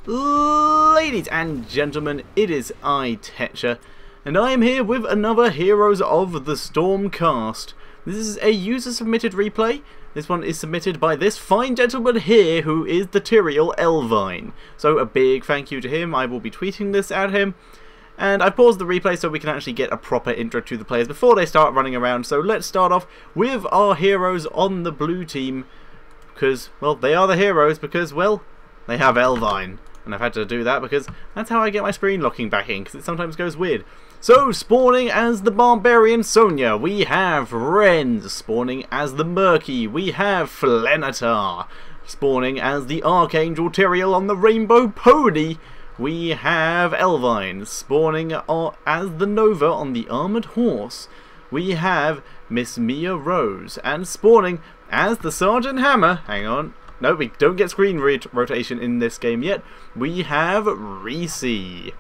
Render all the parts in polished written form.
Ladies and gentlemen, it is I, Tetcher, and I am here with another Heroes of the Storm cast. This is a user-submitted replay. This one is submitted by this fine gentleman here, who is the Tyrael Elvine. So a big thank you to him. I will be tweeting this at him. And I paused the replay so we can actually get a proper intro to the players before they start running around. So let's start off with our heroes on the blue team. Because, well, they are the heroes because, well, they have Elvine. And I've had to do that because that's how I get my screen locking back in, because it sometimes goes weird. So, spawning as the Barbarian Sonya, we have Ren. Spawning as the Murky, we have Flenatar. Spawning as the Archangel Tyrael on the Rainbow Pony, we have Elvine. Spawning as the Nova on the Armoured Horse, we have Miss Mia Rose. And spawning as the Sergeant Hammer, hang on, no, we don't get screen rotation in this game yet, we have Reese.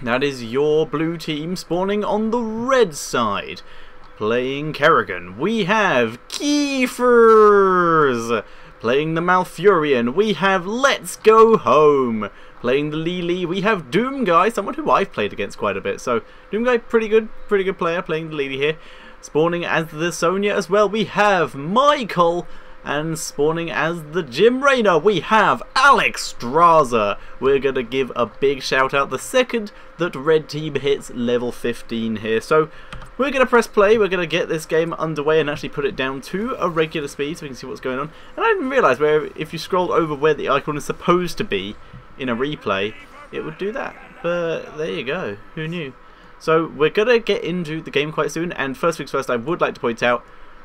That is your blue team. Spawning on the red side, playing Kerrigan, we have Keefers. Playing the Malfurion, we have Let's Go Home. Playing the Lily, we have Doomguy, someone who I've played against quite a bit. So Doomguy, pretty good player, playing the Lily here. Spawning as the Sonya as well, we have Michael. And spawning as the Jim Raynor, we have Alex Straza. We're going to give a big shout out the second that red team hits level 15 here. So we're going to press play, we're going to get this game underway and actually put it down to a regular speed so we can see what's going on. And I didn't realise where if you scroll over where the icon is supposed to be in a replay, it would do that. But there you go, who knew? So we're going to get into the game quite soon, and first things first, I would like to point out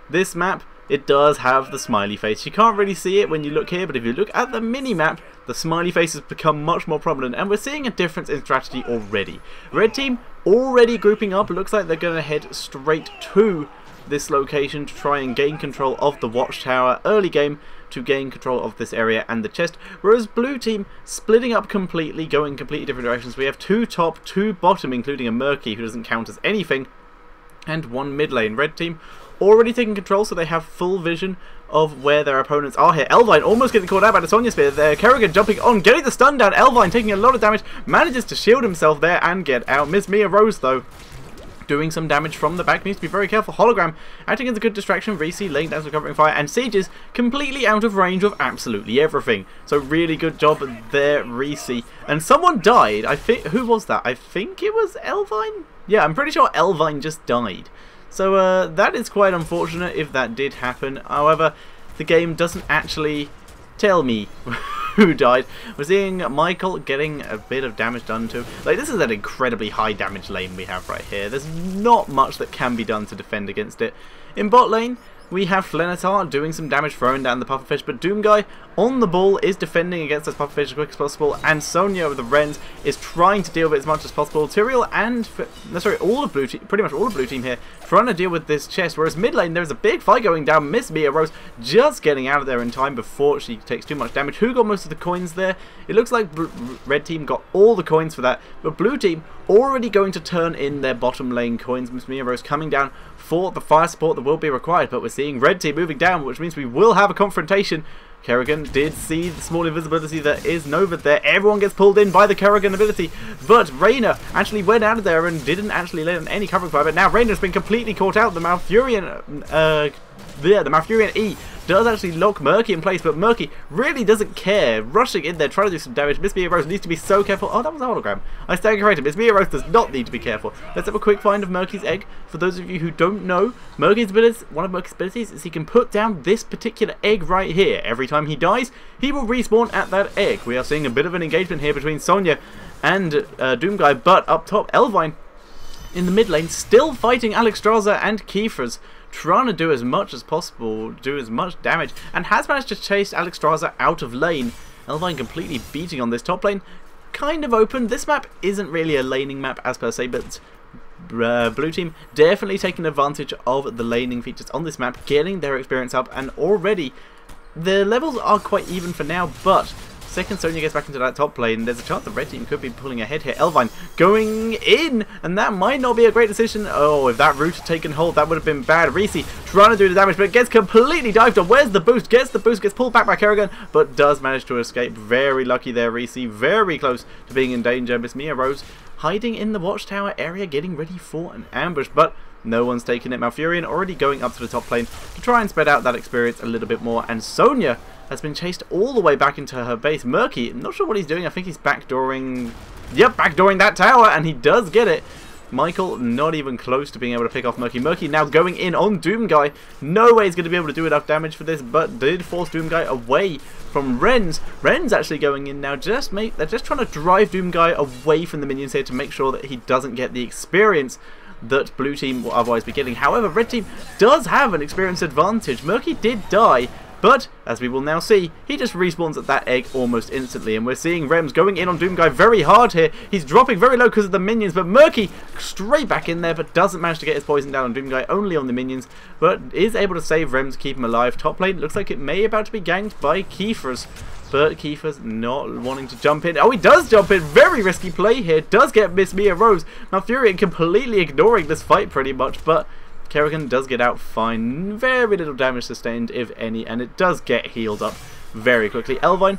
this map, it does have the smiley face. You can't really see it when you look here, but if you look at the mini-map, the smiley face has become much more prominent, and we're seeing a difference in strategy already. Red team already grouping up. It looks like they're going to head straight to this location to try and gain control of the watchtower early game, to gain control of this area and the chest, whereas blue team splitting up completely, going completely different directions. We have two top, two bottom, including a Murky who doesn't count as anything, and one mid lane. Red team already taking control, so they have full vision of where their opponents are here. Elvine almost getting caught out by the Sonya Spear there. Kerrigan jumping on, getting the stun down. Elvine taking a lot of damage, manages to shield himself there and get out. Miss Mia Rose, though, doing some damage from the back. Needs to be very careful. Hologram acting as a good distraction. Reese laying down some covering fire, and Sages completely out of range of absolutely everything. So really good job there, Reese. And someone died. I think, who was that? I think it was Elvine? Yeah, I'm pretty sure Elvine just died. So that is quite unfortunate if that did happen. However, the game doesn't actually tell me who died. We're seeing Michael getting a bit of damage done to. Like, this is an incredibly high damage lane we have right here. There's not much that can be done to defend against it. In bot lane, we have Flenatar doing some damage, throwing down the pufferfish, but Doomguy on the ball is defending against this pufferfish as quick as possible, and Sonya with the Wrens is trying to deal with it as much as possible. Tyrael and, all of blue team, pretty much all of blue team here, trying to deal with this chest, whereas mid lane there's a big fight going down. Miss Mia Rose just getting out of there in time before she takes too much damage. Who got most of the coins there? It looks like red team got all the coins for that, but blue team already going to turn in their bottom lane coins. Miss Mia Rose coming down for the fire support that will be required, but we're seeing red team moving down, which means we will have a confrontation. Kerrigan did see the small invisibility that is Nova there. Everyone gets pulled in by the Kerrigan ability, but Raynor actually went out of there and didn't actually lay on any covering fire, but now Raynor's been completely caught out. The Malfurion, the Malfurion E does actually lock Murky in place, but Murky really doesn't care, rushing in there, trying to do some damage. Miss Mia Rose needs to be so careful. Oh, that was a hologram. I stand corrected. Miss Mia Rose does not need to be careful. Let's have a quick find of Murky's egg. For those of you who don't know, Murky's abilities, one of Murky's abilities is he can put down this particular egg right here. Every time he dies, he will respawn at that egg. We are seeing a bit of an engagement here between Sonya and Doomguy, but up top, Elvine in the mid lane, still fighting Alex Straza and Keefers, trying to do as much as possible, do as much damage, and has managed to chase Alex Straza out of lane. Elvine completely beating on this top lane, kind of open. This map isn't really a laning map as per se, but blue team definitely taking advantage of the laning features on this map, getting their experience up, and already the levels are quite even for now, but second Sonya gets back into that top lane, there's a chance the red team could be pulling ahead here. Elvine going in, and that might not be a great decision. Oh, if that root had taken hold, that would have been bad. Reese trying to do the damage, but gets completely dived on. Where's the boost? Gets the boost, gets pulled back by Kerrigan, but does manage to escape. Very lucky there, Reese. Very close to being in danger. Miss Mia Rose hiding in the watchtower area, getting ready for an ambush, but no one's taking it. Malfurion already going up to the top lane to try and spread out that experience a little bit more, and Sonya has been chased all the way back into her base. Murky, I'm not sure what he's doing. I think he's backdooring... Yep, backdooring that tower, and he does get it. Michael not even close to being able to pick off Murky. Murky now going in on Doomguy. No way he's going to be able to do enough damage for this, but did force Doomguy away from Ren's. Ren's actually going in now. They're just trying to drive Doomguy away from the minions here to make sure that he doesn't get the experience that blue team will otherwise be getting. However, red team does have an experience advantage. Murky did die, but as we will now see, he just respawns at that egg almost instantly, and we're seeing Rems going in on Doomguy very hard here. He's dropping very low because of the minions, but Murky straight back in there, but doesn't manage to get his poison down on Doomguy, only on the minions, but is able to save Rems, keep him alive. Top lane looks like it may about to be ganked by Kiefer's, but Kiefer's not wanting to jump in. Oh, he does jump in. Very risky play here. Does get Miss Mia Rose. Malfurion completely ignoring this fight pretty much, but Kerrigan does get out fine. Very little damage sustained, if any, and it does get healed up very quickly. Elvine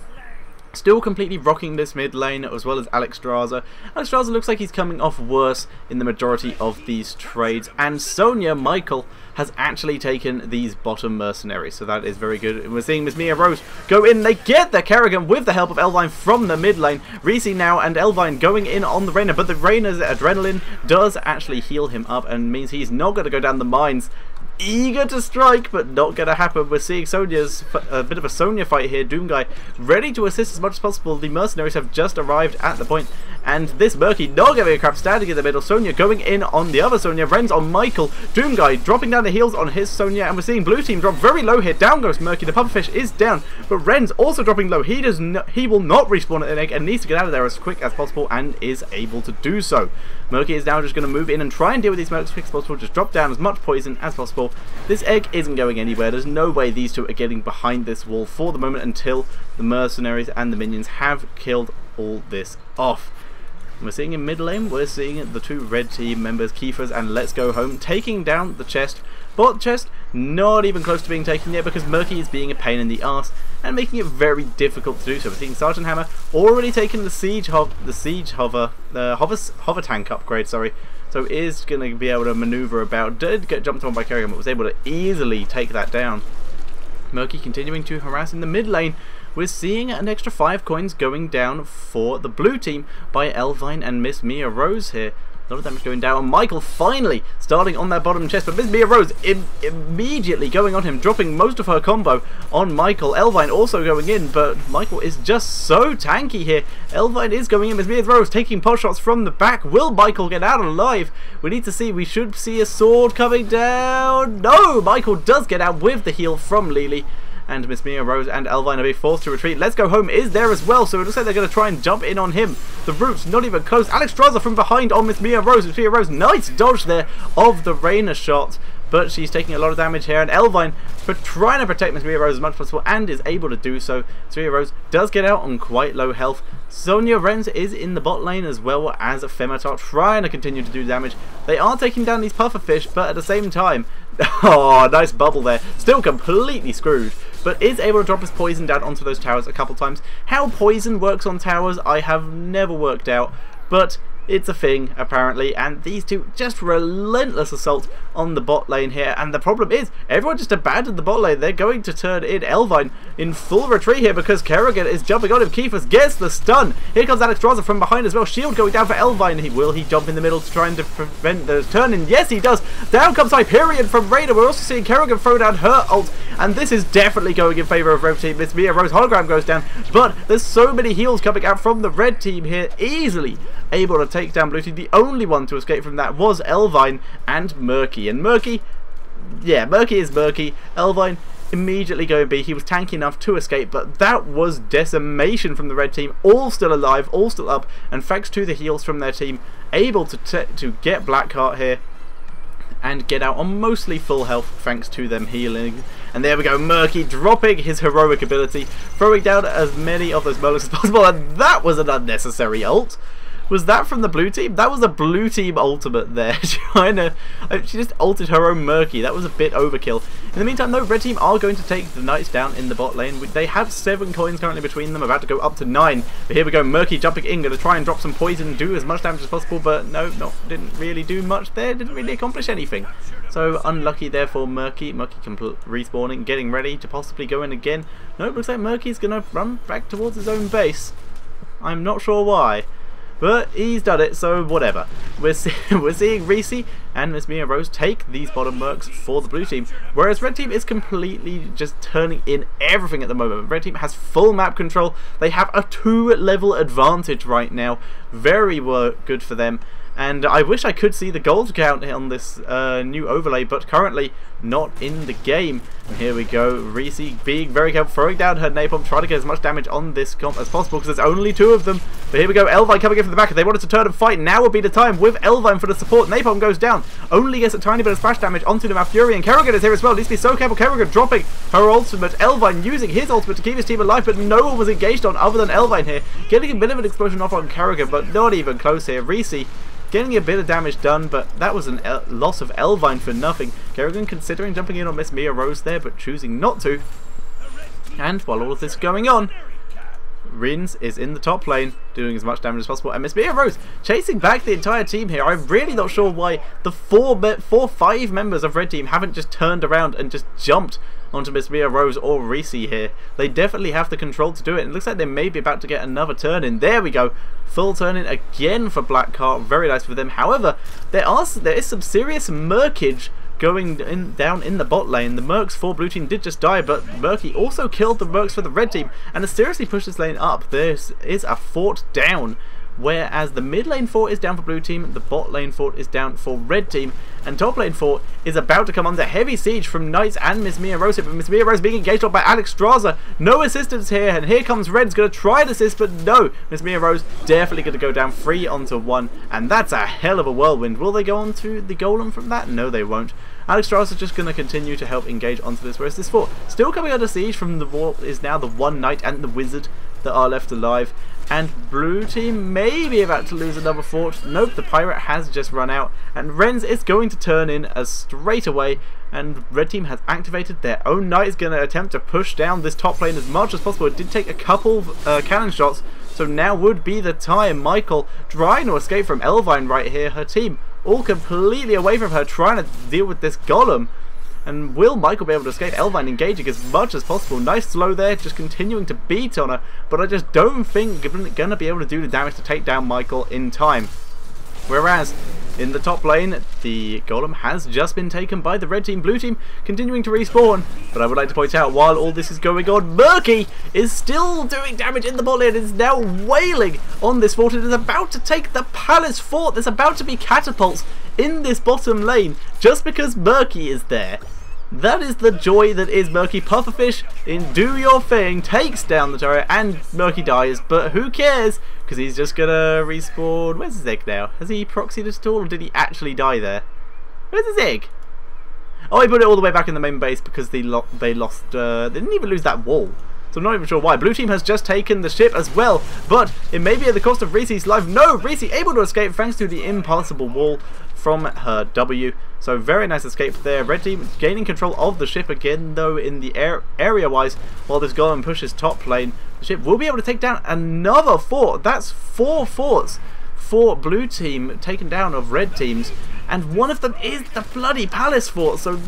still completely rocking this mid lane, as well as Alexstrasza. Alexstrasza looks like he's coming off worse in the majority of these trades, and Sonya Michael has actually taken these bottom mercenaries, so that is very good. And we're seeing Miss Mia Rose go in. They get the Kerrigan with the help of Elvine from the mid lane. Reese now and Elvine going in on the Reyna, but the Reyna's adrenaline does actually heal him up and means he's not going to go down the mines. Eager to strike, but not going to happen. We're seeing Sonya's a bit of a Sonya fight here. Doomguy ready to assist as much as possible. The mercenaries have just arrived at the point, and this Murky not giving a crap, standing in the middle. Sonya going in on the other Sonya. Ren's on Michael. Doomguy dropping down the heals on his Sonya, and we're seeing blue team drop very low here. Down goes Murky. The pufferfish is down, but Ren's also dropping low. He will not respawn at an egg and needs to get out of there as quick as possible, and is able to do so. Murky is now just going to move in and try and deal with these mercs as quick as possible. Just drop down as much poison as possible. This egg isn't going anywhere. There's no way these two are getting behind this wall for the moment until the mercenaries and the minions have killed all this off. We're seeing in mid lane, we're seeing the two red team members, Kiefer's and Let's Go Home, taking down the chest. Bot chest not even close to being taken yet because Murky is being a pain in the arse and making it very difficult to do so. We're seeing Sergeant Hammer already taking the hover tank upgrade, sorry. So is going to be able to maneuver about. Did get jumped on by Kerrigan, but was able to easily take that down. Murky continuing to harass in the mid lane. We're seeing an extra 5 coins going down for the blue team by Elvine and Miss Mia Rose here. A lot of damage going down. Michael finally starting on that bottom chest, but Miss Mia Rose immediately going on him, dropping most of her combo on Michael. Elvine also going in, but Michael is just so tanky here. Elvine is going in. Miss Mia Rose taking pot shots from the back. Will Michael get out alive? We need to see. We should see a sword coming down. No! Michael does get out with the heal from Lily. And Miss Mia Rose and Elvine are being forced to retreat. Let's Go Home is there as well, so it looks like they're going to try and jump in on him. The root's not even close. Alexstrasza from behind on Miss Mia Rose. Miss Mia Rose, nice dodge there of the Reyna shot, but she's taking a lot of damage here. And Elvine trying to protect Miss Mia Rose as much as possible and is able to do so. Miss Mia Rose does get out on quite low health. Sonya Renz is in the bot lane as well as Femitar trying to continue to do damage. They are taking down these pufferfish, but at the same time, oh, nice bubble there. Still completely screwed, but is able to drop his poison down onto those towers a couple times. How poison works on towers, I have never worked out, but it's a thing apparently, and these two just relentless assault on the bot lane here. And the problem is everyone just abandoned the bot lane. They're going to turn in Elvine in full retreat here because Kerrigan is jumping on him. Kiefer gets the stun. Here comes Alexstrasza from behind as well. Shield going down for Elvine. Will he jump in the middle to try and prevent the turn in? Yes, he does. Down comes Hyperion from Raider. We're also seeing Kerrigan throw down her ult, and this is definitely going in favour of red team. Miss Mia Rose hologram goes down, but there's so many heals coming out from the red team here, easily able to take down blue team. The only one to escape from that was Elvine and Murky. And Murky, yeah, Murky is Murky. Elvine immediately going B. He was tanky enough to escape, but that was decimation from the red team. All still alive, all still up, and thanks to the heals from their team, able to get Blackheart here and get out on mostly full health thanks to them healing. And there we go, Murky dropping his heroic ability, throwing down as many of those Murlocs as possible, and that was an unnecessary ult. Was that from the blue team? That was a blue team ultimate there. She just ulted her own Murky. That was a bit overkill. In the meantime, though, red team are going to take the Knights down in the bot lane. They have 7 coins currently between them, about to go up to 9. But here we go, Murky jumping in, going to try and drop some poison and do as much damage as possible. But no, didn't really do much there. Didn't really accomplish anything. So unlucky there for Murky. Murky respawning, getting ready to possibly go in again. No, it looks like Murky's going to run back towards his own base. I'm not sure why. But he's done it, so whatever. We're seeing Reese and Miss Mia Rose take these bottom mercs for the blue team, whereas red team is completely just turning in everything at the moment. Red team has full map control. They have a 2-level advantage right now. Very good for them. And I wish I could see the gold count on this new overlay, but currently not in the game. And here we go, Reese being very careful, throwing down her napalm, trying to get as much damage on this comp as possible, because there's only 2 of them. But here we go, Elvine coming in from the back. If they wanted to turn and fight, now would be the time with Elvine for the support. Napalm goes down, only gets a tiny bit of splash damage onto the Malfurion. Kerrigan is here as well, needs to be so careful. Kerrigan dropping her ultimate, Elvine using his ultimate to keep his team alive, but no one was engaged on other than Elvine here. Getting a bit of an explosion off on Kerrigan, but not even close here. Reese getting a bit of damage done, but that was a loss of Elvine for nothing. Kerrigan considering jumping in on Miss Mia Rose there, but choosing not to. And while all of this is going on, Rins is in the top lane, doing as much damage as possible, and Miss Mia Rose chasing back the entire team here. I'm really not sure why the 5 members of red team haven't just turned around and just jumped onto Miss Mia Rose or Reese here. They definitely have the control to do it. It looks like they may be about to get another turn in. There we go. Full turn in again for Blackheart. Very nice for them. However, there is some serious murkage going down in the bot lane. The mercs for blue team did just die, but Murky also killed the mercs for the red team and has seriously pushed this lane up. There is a fort down. Whereas the mid lane fort is down for blue team, the bot lane fort is down for red team, and top lane fort is about to come under heavy siege from Knights and Miss Mia Rose. But Miss Mia Rose being engaged on by Alex Straza. No assistance here, and here comes Red's going to try and assist, but no. Miss Mia Rose definitely going to go down 3 onto 1, and that's a hell of a whirlwind. Will they go on to the golem from that? No, they won't. Alex Straza is just going to continue to help engage onto this, whereas this fort still coming under siege from the wall is now the 1 knight and the wizard that are left alive. And blue team may be about to lose another fort. Nope, the pirate has just run out, and Renz is going to turn in as straight away, and red team has activated their own knight. Is going to attempt to push down this top lane as much as possible. It did take a couple cannon shots, so now would be the time. Michael trying to escape from Elvine right here. Her team all completely away from her, trying to deal with this golem. And will Michael be able to escape? Elvine engaging as much as possible. Nice slow there, just continuing to beat on her. But I just don't think they're going to be able to do the damage to take down Michael in time. Whereas in the top lane, the golem has just been taken by the red team. Blue team continuing to respawn. But I would like to point out, while all this is going on, Murky is still doing damage in the bot lane. It is now wailing on this fort. It is about to take the palace fort. There's about to be catapults in this bottom lane just because Murky is there. That is the joy that is Murky. Pufferfish in Do Your Thing takes down the turret and Murky dies, but who cares, because he's just gonna respawn. Where's his egg now? Has he proxied at all, or did he actually die there? Where's his egg? Oh, he put it all the way back in the main base because they lost, they didn't even lose that wall. So I'm not even sure why. Blue team has just taken the ship as well, but it may be at the cost of Reese's life. No, Reese able to escape thanks to the impassable wall from her W. So very nice escape there. Red team gaining control of the ship again, though, in the area-wise, while this golem pushes top lane. The ship will be able to take down another fort. That's 4 forts for blue team taken down of red teams, and one of them is the bloody palace fort. So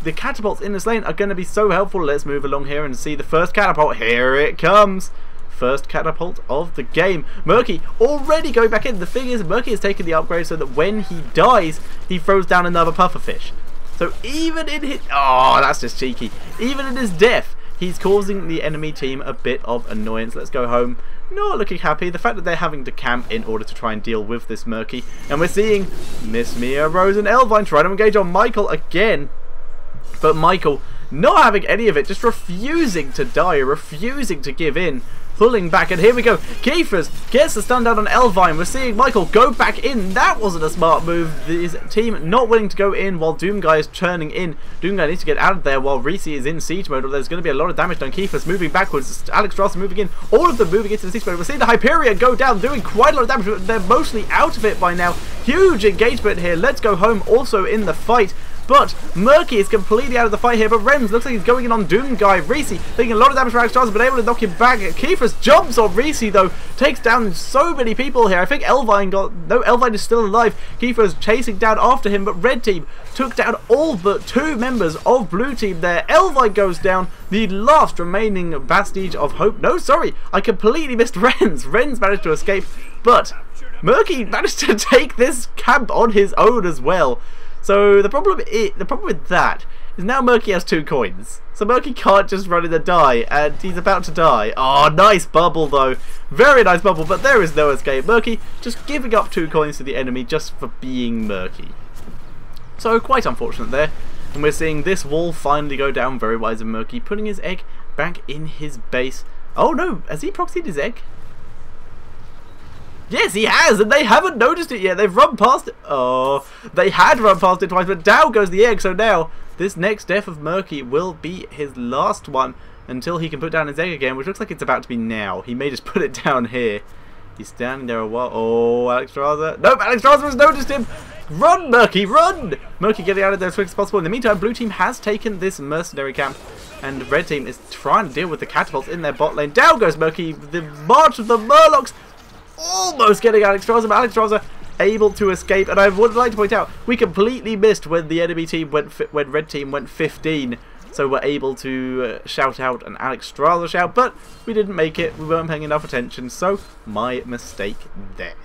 the catapults in this lane are going to be so helpful. Let's move along here and see the first catapult. Here it comes. First catapult of the game. Murky already going back in. The thing is, Murky has taken the upgrade so that when he dies, he throws down another pufferfish. So even in his... Oh, that's just cheeky. Even in his death, he's causing the enemy team a bit of annoyance. Let's go home. Not looking happy. The fact that they're having to camp in order to try and deal with this Murky. And we're seeing Miss Mia Rose and Elvine trying to engage on Michael again. But Michael not having any of it, just refusing to die, refusing to give in. pulling back, and here we go. Kiefer's gets the stun down on Elvine. We're seeing Michael go back in. That wasn't a smart move. His team not willing to go in while Doomguy is churning in. Doomguy needs to get out of there while Reese is in siege mode. There's going to be a lot of damage done. Kiefer's moving backwards. Alex Ross moving in. All of them moving into the siege mode. We're seeing the Hyperion go down, doing quite a lot of damage, but they're mostly out of it by now. Huge engagement here. Let's Go Home also in the fight. But Murky is completely out of the fight here. But Rems looks like he's going in on Doomguy. Reese taking a lot of damage from Alex Ross, but able to knock him back. Kiefer's jumps on Reese though. Takes down so many people here. I think Elvine got... No, Elvine is still alive. Kiefer's chasing down after him, but red team took down all but 2 members of blue team there. Elvine goes down. The last remaining vestige of hope. No, sorry. I completely missed Renz. Renz managed to escape, but Murky managed to take this camp on his own as well. So the problem with that is now Murky has 2 coins. So Murky can't just run in and die, and he's about to die. Oh, nice bubble though. Very nice bubble, but there is no escape. Murky just giving up 2 coins to the enemy just for being Murky. So quite unfortunate there. And we're seeing this wall finally go down. Very wise of Murky, putting his egg back in his base. Oh no, has he proxied his egg? Yes, he has, and they haven't noticed it yet. They've run past it. Oh, they had run past it twice, but down goes the egg. So now, this next death of Murky will be his last one until he can put down his egg again, which looks like it's about to be now. He may just put it down here. He's standing there a while. Oh, Alex Straza. Nope, Alex Straza has noticed him. Run, Murky, run! Murky getting out of there as quick as possible. In the meantime, blue team has taken this mercenary camp, and red team is trying to deal with the catapults in their bot lane. Down goes Murky. The march of the Murlocs. Almost getting Alex Straza, but Alex Straza able to escape. And I would like to point out, we completely missed when the enemy team when red team went 15. So we're able to shout out an Alex Straza shout, but we didn't make it. We weren't paying enough attention, so my mistake there.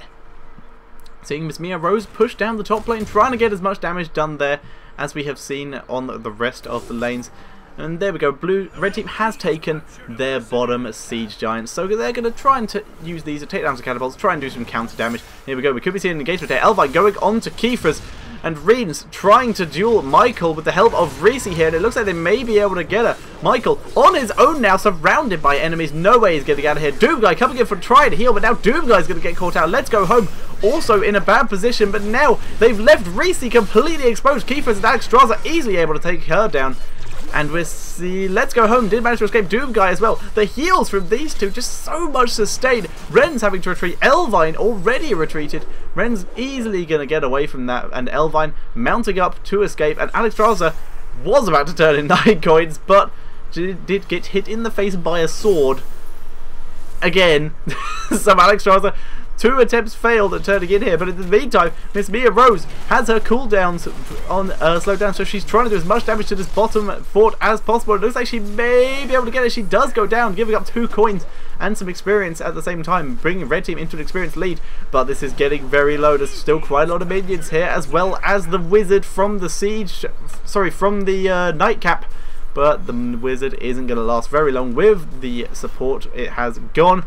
Seeing Miss Mia Rose push down the top lane, trying to get as much damage done there as we have seen on the rest of the lanes. And there we go, red team has taken their bottom siege giants, so they're going to try and use these to take down some catapults, try and do some counter damage. Here we go, we could be seeing an engagement here. Elvine going on to Kiefer's, and Reens trying to duel Michael with the help of Reese here, and it looks like they may be able to get her. Michael on his own now, surrounded by enemies. No way he's getting out of here. Doomguy coming in for trying to heal, but now Doomguy's going to get caught out. Let's Go Home also in a bad position, but now they've left Reese completely exposed. Kiefer's and Alex Straza easily able to take her down. And we see Let's Go Home did manage to escape Doomguy as well. The heals from these two, just so much sustained. Ren's having to retreat. Elvine already retreated. Ren's easily going to get away from that. And Elvine mounting up to escape. And Alex Straza was about to turn in 9 coins, but she did get hit in the face by a sword. Again. So Alex Straza, 2 attempts failed at turning in here, but in the meantime, Miss Mia Rose has her cooldowns on slowed down, so she's trying to do as much damage to this bottom fort as possible. It looks like she may be able to get it. She does go down, giving up 2 coins and some experience at the same time, bringing red team into an experience lead, but this is getting very low. There's still quite a lot of minions here, as well as the wizard from the siege, sorry, from the nightcap. But the wizard isn't going to last very long with the support. It has gone.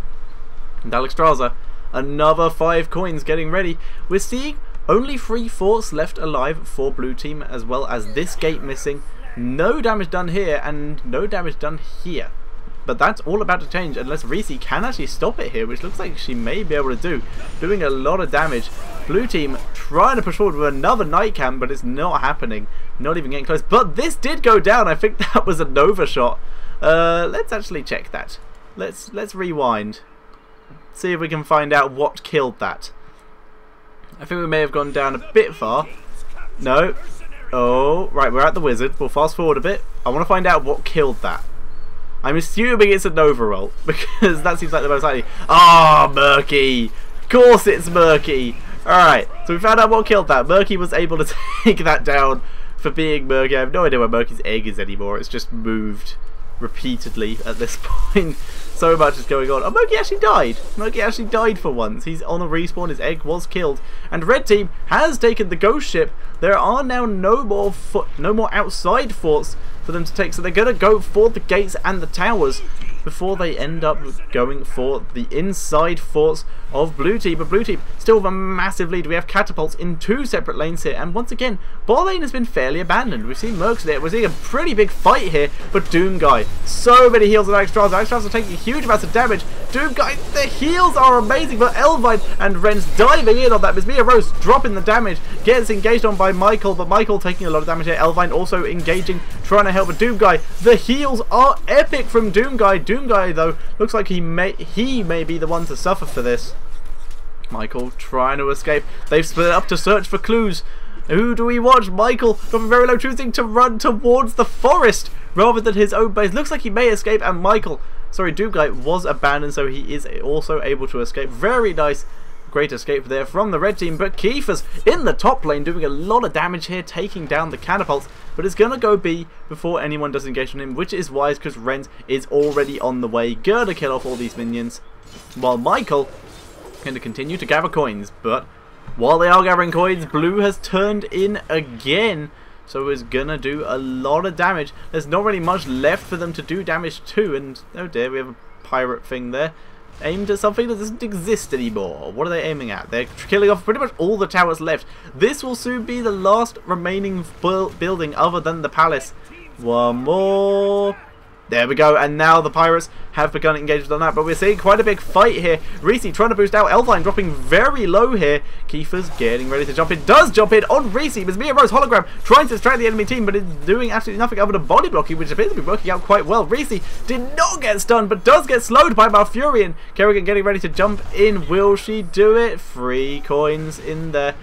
And Alex Straza, another 5 coins getting ready. We're seeing only 3 forts left alive for blue team, as well as this gate missing. No damage done here and no damage done here. But that's all about to change unless Reese can actually stop it here, which looks like she may be able to do. Doing a lot of damage. Blue team trying to push forward with another night cam, but it's not happening. Not even getting close. But this did go down. I think that was a Nova shot. Let's actually check that. Let's rewind. See if we can find out what killed that. I think we may have gone down a bit far. No. Oh, right, we're at the wizard. We'll fast forward a bit. I want to find out what killed that. I'm assuming it's a Nova roll, because that seems like the most likely. Ah, oh, Murky! Of course it's Murky! Alright, so we found out what killed that. Murky was able to take that down for being Murky. I have no idea where Murky's egg is anymore. It's just moved repeatedly at this point. So much is going on. Oh, Murky actually died. Murky actually died for once. He's on a respawn. His egg was killed. And red team has taken the ghost ship. There are now no more outside forts for them to take. So they're going to go for the gates and the towers. before they end up going for the inside forts of blue team. But blue team still with a massive lead. We have catapults in 2 separate lanes here, and once again, bot lane has been fairly abandoned. We've seen Mercs there. We're seeing a pretty big fight here, but Doomguy, so many heals on Axtras. Axtras are taking huge amounts of damage. Doomguy, the heals are amazing, but Elvine and Ren's diving in on that. Mizmia Rose dropping the damage, gets engaged on by Michael, but Michael taking a lot of damage here. Elvine also engaging, trying to help with Doomguy. The heals are epic from Doomguy. Doomguy, though, looks like he may be the one to suffer for this. Michael trying to escape. They've split up to search for clues. Who do we watch? Michael, dropping very low, choosing to run towards the forest rather than his own base. Looks like he may escape, and Doomguy was abandoned, so he is also able to escape. Very nice. Great escape there from the red team, but Kiefer's in the top lane doing a lot of damage here, taking down the catapults, but it's going to go B before anyone does engage on him, which is wise because Renz is already on the way, gonna kill off all these minions, while Michael going to continue to gather coins. But while they are gathering coins, blue has turned in again, so is gonna do a lot of damage. There's not really much left for them to do damage to, and oh dear, we have a pirate thing there. Aimed at something that doesn't exist anymore. What are they aiming at? They're killing off pretty much all the towers left. This will soon be the last remaining building other than the palace. One more. There we go, and now the pirates have begun engagement on that, but we're seeing quite a big fight here. Reese trying to boost out, Elvine dropping very low here. Kiefer's getting ready to jump in, does jump in on Reese. Mizmia Rose hologram trying to distract the enemy team, but it's doing absolutely nothing other than body blocking, which appears to be working out quite well. Reese did not get stunned, but does get slowed by Malfurion. Kerrigan getting ready to jump in. Will she do it? 3 coins in there,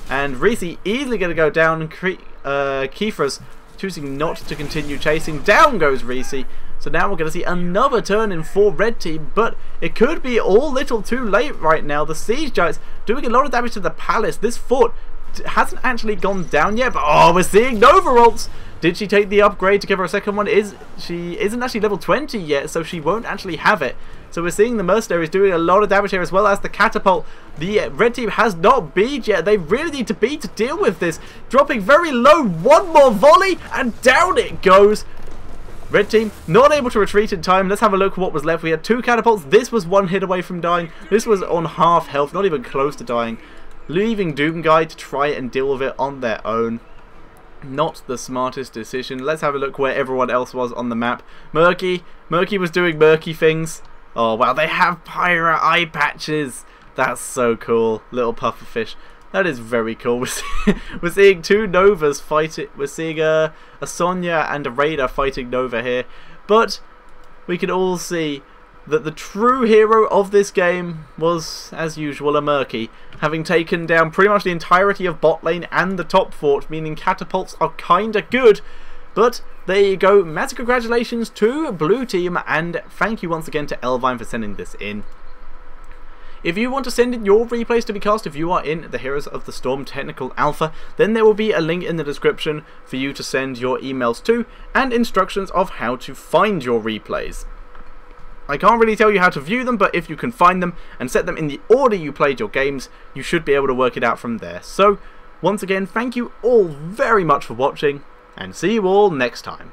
and Reese easily going to go down. Kiefer's choosing not to continue chasing. Down goes Reese. So now we're going to see another turn in for red team, but it could be all little too late right now. The siege giants doing a lot of damage to the palace. This fort hasn't actually gone down yet, but oh, we're seeing Nova ults. Did she take the upgrade to give her a second one? She isn't actually level 20 yet, so she won't actually have it. So we're seeing the mercenaries doing a lot of damage here, as well as the catapult. The red team has not beat yet. They really need to beat to deal with this. Dropping very low, one more volley, and down it goes. Red team not able to retreat in time. Let's have a look at what was left. We had 2 catapults. This was 1 hit away from dying. This was on half health, not even close to dying. Leaving Doomguy to try and deal with it on their own. Not the smartest decision. Let's have a look where everyone else was on the map. Murky was doing murky things. Oh wow, they have pirate eye patches. That's so cool. Little pufferfish. That is very cool. We're seeing 2 Novas fight it. We're seeing a Sonya and a Raider fighting Nova here. But we can all see that the true hero of this game was, as usual, a Murky, having taken down pretty much the entirety of bot lane and the top fort, meaning catapults are kinda good. But there you go. Massive congratulations to blue team, and thank you once again to Elvine for sending this in. If you want to send in your replays to be cast, if you are in the Heroes of the Storm Technical Alpha, then there will be a link in the description for you to send your emails to, and instructions of how to find your replays. I can't really tell you how to view them, but if you can find them and set them in the order you played your games, you should be able to work it out from there. So, once again, thank you all very much for watching, and see you all next time.